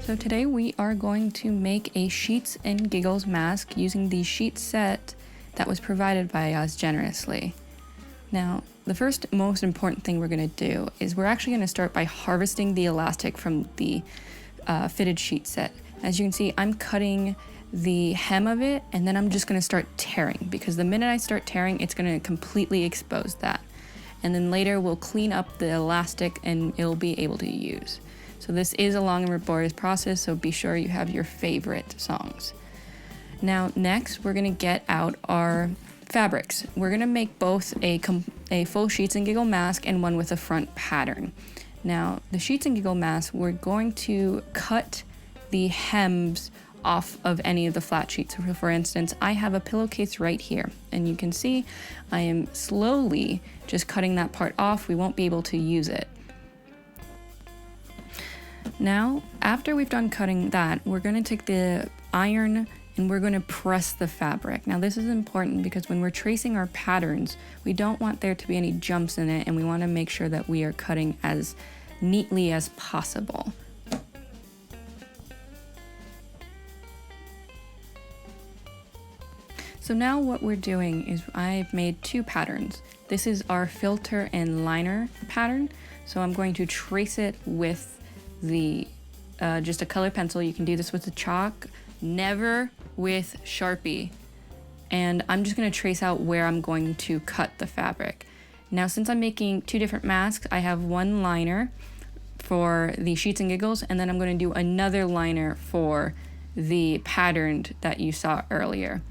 So today we are going to make a Sheets and Giggles mask using the sheet set that was provided by us generously. Now, the first most important thing we're going to do is we're actually going to start by harvesting the elastic from the fitted sheet set. As you can see, I'm cutting the hem of it and then I'm just going to start tearing, because the minute I start tearing, it's going to completely expose that. And then later we'll clean up the elastic and it'll be able to use. So this is a long and laborious process, so be sure you have your favorite songs. Now next we're going to get out our fabrics. We're going to make both a full Sheets and Giggle mask and one with a front pattern. Now the Sheets and Giggle mask, we're going to cut the hems off of any of the flat sheets. So for instance, I have a pillowcase right here, and you can see I am slowly just cutting that part off. We won't be able to use it. Now, after we've done cutting that, we're going to take the iron and we're going to press the fabric. Now this is important because when we're tracing our patterns, we don't want there to be any jumps in it, and we want to make sure that we are cutting as neatly as possible. So now what we're doing is I've made two patterns. This is our filter and liner pattern. So I'm going to trace it with the just a colored pencil. You can do this with the chalk, never with Sharpie. And I'm just going to trace out where I'm going to cut the fabric. Now, since I'm making two different masks, I have one liner for the Sheets and Giggles, and then I'm going to do another liner for the patterned that you saw earlier.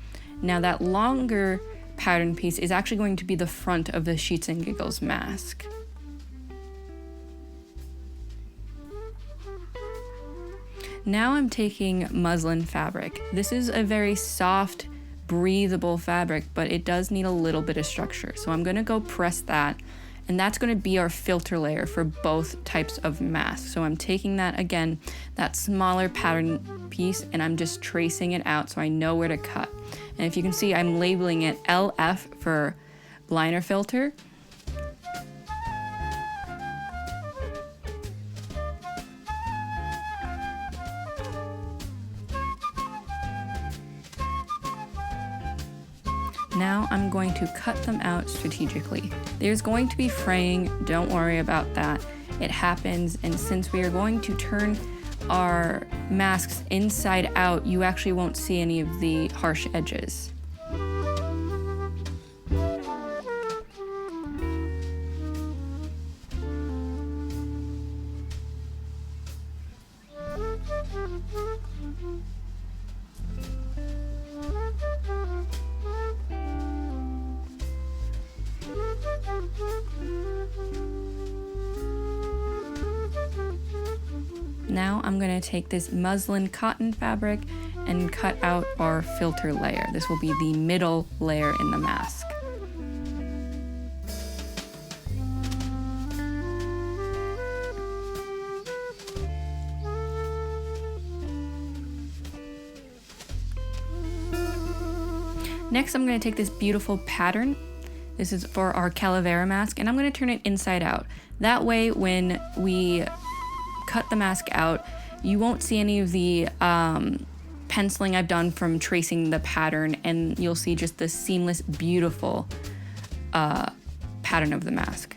Now that longer pattern piece is actually going to be the front of the Sheets and Giggles mask. Now I'm taking muslin fabric. This is a very soft, breathable fabric, but it does need a little bit of structure. So I'm gonna go press that, and that's gonna be our filter layer for both types of masks. So I'm taking that, again, that smaller pattern piece, and I'm just tracing it out so I know where to cut. And if you can see, I'm labeling it LF for liner filter. Now I'm going to cut them out strategically. There's going to be fraying, don't worry about that. It happens, and since we are going to turn our masks inside out, you actually won't see any of the harsh edges. Now I'm going to take this muslin cotton fabric and cut out our filter layer. This will be the middle layer in the mask. Next, I'm going to take this beautiful pattern. This is for our Calavera mask, and I'm going to turn it inside out. That way, when we cut the mask out, you won't see any of the penciling I've done from tracing the pattern, and you'll see just this seamless, beautiful pattern of the mask.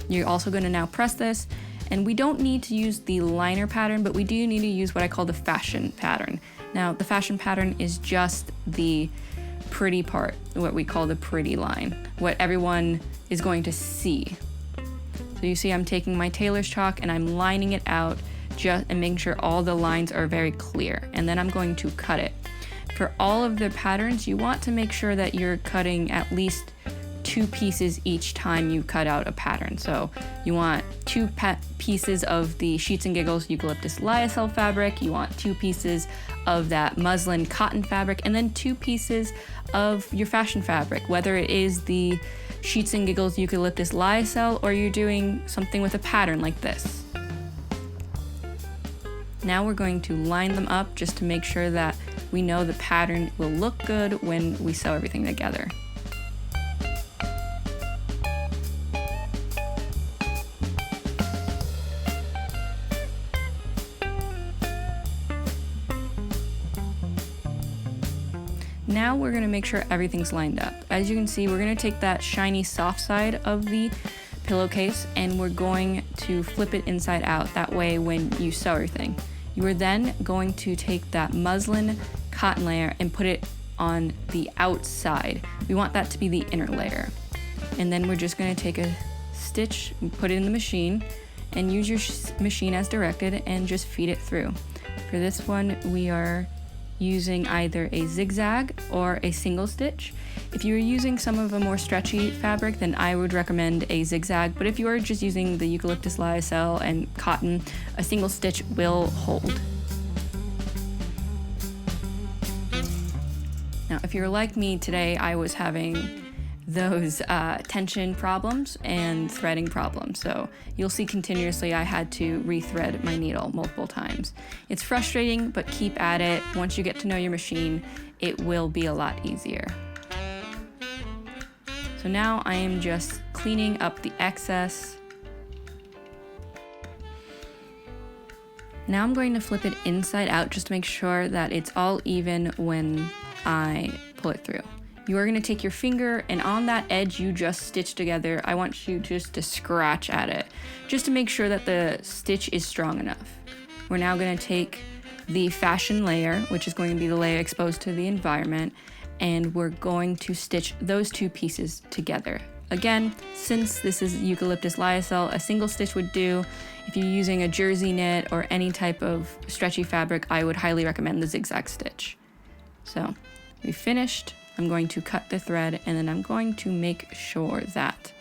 You're also going to now press this, and we don't need to use the liner pattern, but we do need to use what I call the fashion pattern. Now, the fashion pattern is just the pretty part, what we call the pretty line, what everyone is going to see. So you see I'm taking my tailor's chalk and I'm lining it out and making sure all the lines are very clear, and then I'm going to cut it. For all of the patterns, you want to make sure that you're cutting at least 2 pieces each time you cut out a pattern. So you want 2 pieces of the Sheets and Giggles eucalyptus lyocell fabric, you want 2 pieces of that muslin cotton fabric, and then 2 pieces of your fashion fabric, whether it is the Sheets and Giggles eucalyptus lyocell or you're doing something with a pattern like this. Now we're going to line them up just to make sure that we know the pattern will look good when we sew everything together. now we're gonna make sure everything's lined up. As you can see, we're gonna take that shiny soft side of the pillowcase and we're going to flip it inside out. That way when you sew everything, you are then going to take that muslin cotton layer and put it on the outside. We want that to be the inner layer. And then we're just gonna take a stitch, put it in the machine, and use your machine as directed and just feed it through. For this one, we are using either a zigzag or a single stitch. If you're using some of a more stretchy fabric, then I would recommend a zigzag, but if you are just using the eucalyptus lyocell and cotton, a single stitch will hold. Now, if you're like me today, I was having those tension problems and threading problems. So you'll see continuously I had to rethread my needle multiple times. It's frustrating, but keep at it. Once you get to know your machine, it will be a lot easier. So now I am just cleaning up the excess. Now I'm going to flip it inside out just to make sure that it's all even when I pull it through. You are going to take your finger and on that edge you just stitched together, I want you just to scratch at it, just to make sure that the stitch is strong enough. We're now going to take the fashion layer, which is going to be the layer exposed to the environment, and we're going to stitch those two pieces together. Again, since this is eucalyptus lyocell, a single stitch would do. If you're using a jersey knit or any type of stretchy fabric, I would highly recommend the zigzag stitch. So we finished. I'm going to cut the thread and then I'm going to make sure that,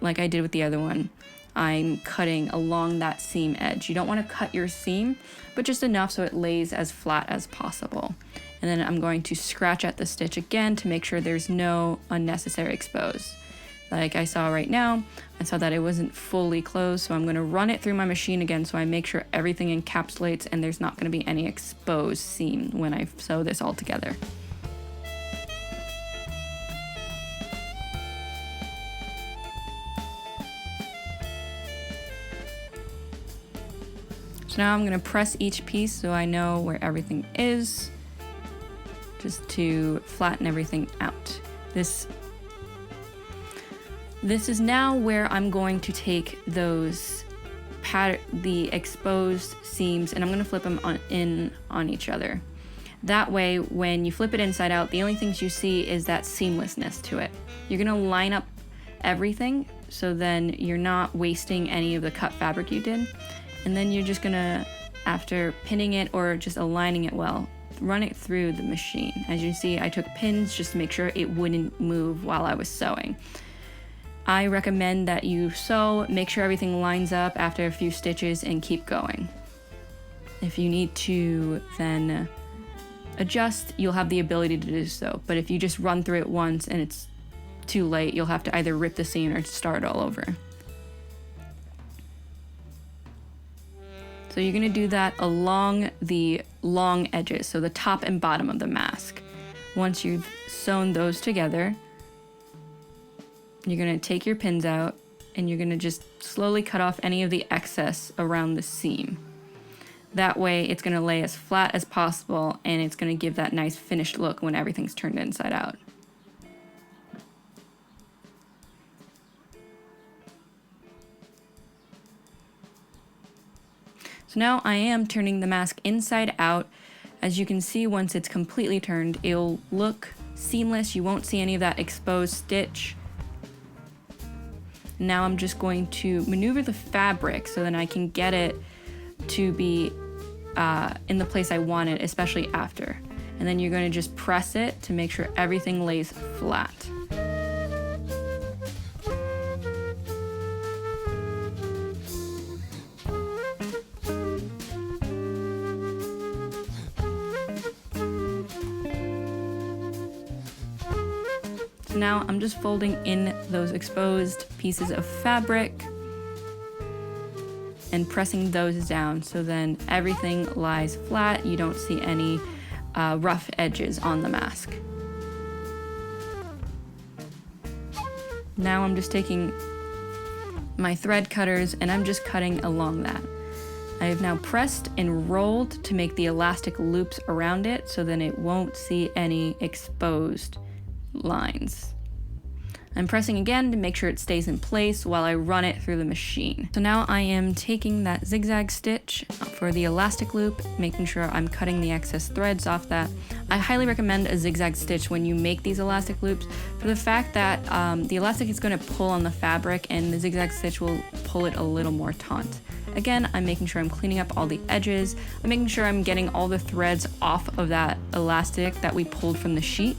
like I did with the other one, I'm cutting along that seam edge. You don't want to cut your seam, but just enough so it lays as flat as possible. And then I'm going to scratch at the stitch again to make sure there's no unnecessary expose. Like I saw right now, I saw that it wasn't fully closed, so I'm going to run it through my machine again so I make sure everything encapsulates and there's not going to be any exposed seam when I sew this all together. So now I'm going to press each piece so I know where everything is, just to flatten everything out. This is now where I'm going to take those the exposed seams and I'm going to flip them on each other. That way, when you flip it inside out, the only things you see is that seamlessness to it. You're going to line up everything so then you're not wasting any of the cut fabric you did. And then you're just gonna, after pinning it or just aligning it well, run it through the machine. As you see, I took pins just to make sure it wouldn't move while I was sewing. I recommend that you sew, make sure everything lines up after a few stitches and keep going. If you need to then adjust, you'll have the ability to do so. But if you just run through it once and it's too late, you'll have to either rip the seam or start all over. So you're gonna do that along the long edges, so the top and bottom of the mask. Once you've sewn those together, you're gonna take your pins out and you're gonna just slowly cut off any of the excess around the seam. That way it's gonna lay as flat as possible and it's gonna give that nice finished look when everything's turned inside out. So now I am turning the mask inside out. As you can see, once it's completely turned, it'll look seamless. You won't see any of that exposed stitch. Now I'm just going to maneuver the fabric so then I can get it to be in the place I want it, especially after. And then you're going to just press it to make sure everything lays flat. Now I'm just folding in those exposed pieces of fabric and pressing those down so then everything lies flat. You don't see any rough edges on the mask. Now I'm just taking my thread cutters and I'm just cutting along that. I have now pressed and rolled to make the elastic loops around it so then it won't see any exposed lines. I'm pressing again to make sure it stays in place while I run it through the machine. So now I am taking that zigzag stitch for the elastic loop, making sure I'm cutting the excess threads off that. I highly recommend a zigzag stitch when you make these elastic loops for the fact that the elastic is going to pull on the fabric and the zigzag stitch will pull it a little more taut. Again, I'm making sure I'm cleaning up all the edges. I'm making sure I'm getting all the threads off of that elastic that we pulled from the sheet.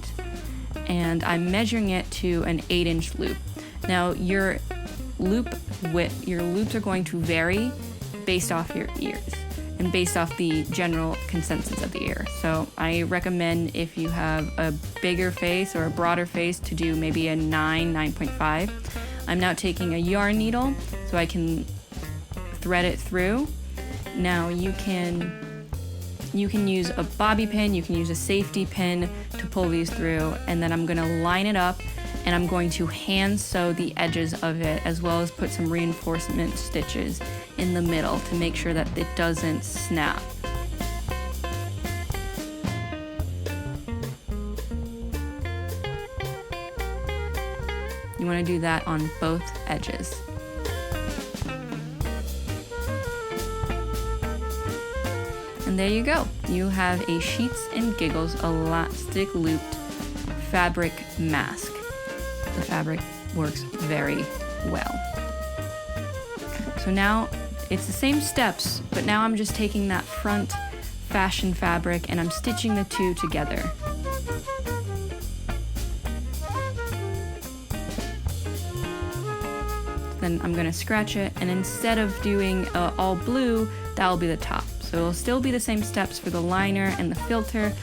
And I'm measuring it to an 8-inch loop. Now your loops are going to vary based off your ears and based off the general consensus of the ear. So I recommend if you have a bigger face or a broader face to do maybe a 9.5. I'm now taking a yarn needle so I can thread it through. Now you can use a bobby pin, you can use a safety pin to pull these through, and then I'm gonna line it up and I'm going to hand sew the edges of it as well as put some reinforcement stitches in the middle to make sure that it doesn't snap. You wanna do that on both edges. And there you go. You have a Sheets and Giggles elastic looped fabric mask. The fabric works very well. So now it's the same steps, but now I'm just taking that front fashion fabric and I'm stitching the two together. Then I'm gonna scratch it, and instead of doing all blue, that'll be the top. So it'll still be the same steps for the liner and the filter,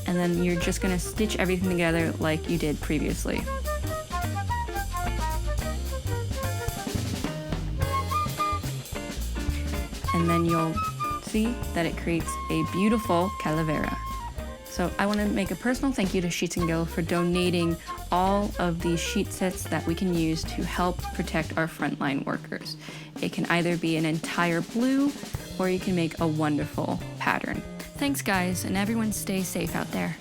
and then you're just gonna stitch everything together like you did previously. And then you'll see that it creates a beautiful calavera. So I want to make a personal thank you to Sheets and Giggles for donating all of these sheet sets that we can use to help protect our frontline workers. It can either be an entire blue or you can make a wonderful pattern. Thanks guys, and everyone stay safe out there.